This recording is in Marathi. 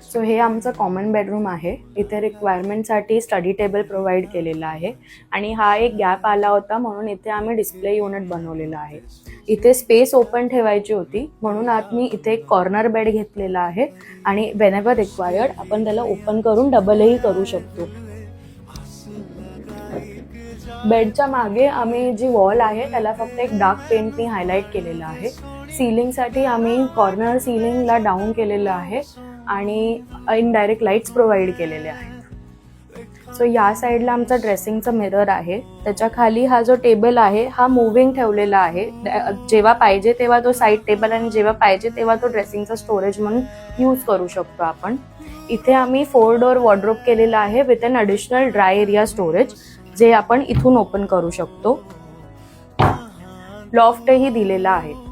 सो हे आमचं कॉमन बेडरूम आहे. इथे रिक्वायरमेंटसाठी स्टडी टेबल प्रोव्हाइड केलेला आहे आणि हा एक गॅप आला होता म्हणून इथे आम्ही डिस्प्ले युनिट बनवलेला आहे. इथे स्पेस ओपन ठेवायची होती म्हणून आम्ही इथे एक कॉर्नर बेड घेतलेला आहे आणि व्हेनेवर रिक्वायर्ड आपण त्याला ओपन करून डबलही करू शकतो. बेडच्या मागे आम्ही जी वॉल आहे त्याला फक्त एक डार्क पेंटनी हायलाइट केलेलं आहे. सीलिंगसाठी आम्ही कॉर्नर सीलिंगला डाऊन केलेलं आहे आणि इनडायरेक्ट लाईट्स प्रोव्हाइड केलेले आहेत. सो या साईडला आमचा ड्रेसिंगचा मिरर आहे. त्याच्या खाली हा जो टेबल आहे हा मुव्हिंग ठेवलेला आहे. जेव्हा पाहिजे तेव्हा तो साईड टेबल आणि जेव्हा पाहिजे तेव्हा तो ड्रेसिंगचा स्टोरेज म्हणून यूज करू शकतो आपण. इथे आम्ही 4 डोअर वॉर्डरोब केलेला आहे with an additional dry area storage जे आपण इथून ओपन करू शकतो. लॉफ्टही दिलेला आहे.